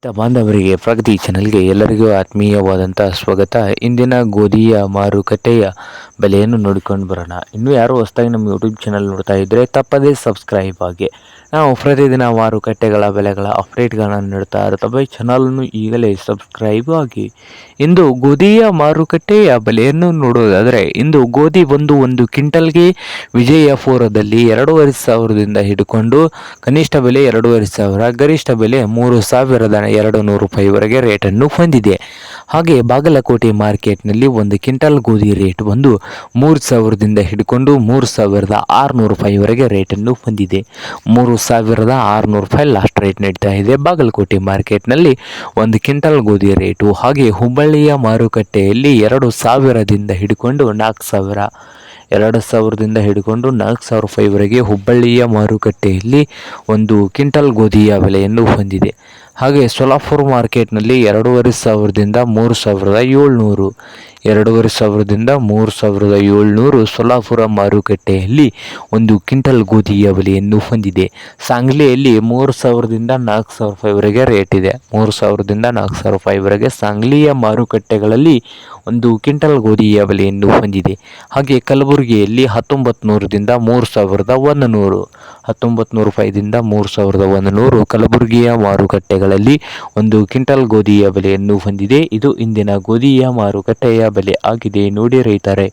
ಬಾಂಧವರಿಗೆ ಪ್ರಗತಿ ಚಾನೆಲ್ಗೆ ಎಲ್ಲರಿಗೂ ಆತ್ಮೀಯವಾದಂಥ ಸ್ವಾಗತ. ಇಂದಿನ ಗೋಧಿಯ ಮಾರುಕಟ್ಟೆಯ ಬೆಲೆಯನ್ನು ನೋಡಿಕೊಂಡು ಬರೋಣ. ಇನ್ನೂ ಯಾರು ಹೊಸದಾಗಿ ನಮ್ಮ ಯೂಟ್ಯೂಬ್ ಚಾನಲ್ ನೋಡ್ತಾ ಇದ್ದರೆ ತಪ್ಪದೇ ಸಬ್ಸ್ಕ್ರೈಬ್ ಆಗಿ. ನಾವು ಪ್ರತಿದಿನ ಮಾರುಕಟ್ಟೆಗಳ ಬೆಲೆಗಳ ಅಪ್ಡೇಟ್ಗಳನ್ನು ನೀಡ್ತಾ ಇರ್ತವೆ. ಚಾನಲನ್ನು ಈಗಲೇ ಸಬ್ಸ್ಕ್ರೈಬ್ ಆಗಿ. ಇಂದು ಗೋಧಿಯ ಮಾರುಕಟ್ಟೆಯ ಬೆಲೆಯನ್ನು ನೋಡುವುದಾದರೆ, ಇಂದು ಗೋಧಿ ಒಂದು ಕ್ವಿಂಟಲ್ಗೆ ವಿಜಯಪುರದಲ್ಲಿ 2,500ದಿಂದ ಹಿಡ್ಕೊಂಡು ಕನಿಷ್ಠ ಬೆಲೆ 2,500, ಗರಿಷ್ಠ ಬೆಲೆ 3,200 ರೂಪಾಯಿವರೆಗೆ ರೇಟನ್ನು ಹೊಂದಿದೆ. ಹಾಗೆ ಬಾಗಲಕೋಟೆ ಮಾರ್ಕೆಟ್ನಲ್ಲಿ ಒಂದು ಕ್ವಿಂಟಲ್ ಗೋಧಿ ರೇಟ್ ಬಂದು 3,000ದಿಂದ ಹಿಡ್ಕೊಂಡು 3,600 ರೂಪಾಯಿವರೆಗೆ ರೇಟನ್ನು ಹೊಂದಿದೆ. 3,600 ರೂಪಾಯಿ ಲಾಸ್ಟ್ ರೇಟ್ ನೀಡ್ತಾ ಇದೆ ಬಾಗಲಕೋಟೆ ಮಾರ್ಕೆಟ್ನಲ್ಲಿ ಒಂದು ಕ್ವಿಂಟಲ್ ಗೋಧಿ ರೇಟು. ಹಾಗೆ ಹುಬ್ಬಳ್ಳಿಯ ಮಾರುಕಟ್ಟೆಯಲ್ಲಿ 2,000ದಿಂದ ಹಿಡ್ಕೊಂಡು 4,000, 2,000ದಿಂದ ಹಿಡ್ಕೊಂಡು 4,000 ರೂಪಾಯಿವರೆಗೆ ಹುಬ್ಬಳ್ಳಿಯ ಮಾರುಕಟ್ಟೆಯಲ್ಲಿ ಒಂದು ಕ್ವಿಂಟಲ್ ಗೋಧಿಯ ಬೆಲೆಯನ್ನು ಹೊಂದಿದೆ. ಹಾಗೆ ಸೊಲಾಪುರ ಮಾರ್ಕೆಟ್ನಲ್ಲಿ 2,500ದಿಂದ 3,700, 2,500ದಿಂದ 3,700 ಸೊಲಾಪುರ ಮಾರುಕಟ್ಟೆಯಲ್ಲಿ ಒಂದು ಕ್ವಿಂಟಲ್ ಗೋಧಿಯ ಬೆಲೆಯನ್ನು ಹೊಂದಿದೆ. ಸಾಂಗ್ಲಿಯಲ್ಲಿ 3,000ದಿಂದ 4,000 ರೂಪಾಯಿವರೆಗೆ ರೇಟ್ ಇದೆ. 3,000ದಿಂದ 4,000 ರೂಪಾಯಿವರೆಗೆ ಸಾಂಗ್ಲಿಯ ಮಾರುಕಟ್ಟೆಗಳಲ್ಲಿ ಒಂದು ಕ್ವಿಂಟಲ್ ಗೋಧಿಯ ಬೆಲೆಯನ್ನು ಹೊಂದಿದೆ. ಹಾಗೆ ಕಲಬುರಗಿಯಲ್ಲಿ 1,900ದಿಂದ 3,100, 1,900 ರೂಪಾಯಿದಿಂದ 3,100 ಕಲಬುರಗಿಯ ಮಾರುಕಟ್ಟೆಗಳಲ್ಲಿ ಒಂದು ಕ್ವಿಂಟಲ್ ಗೋಧಿಯ ಬೆಲೆಯನ್ನು ಹೊಂದಿದೆ. ಇದು ಇಂದಿನ ಗೋಧಿಯ ಮಾರುಕಟ್ಟೆಯ ಬೆಲೆ ಆಗಿದೆ. ನೋಡಿ ರೈತರೇ.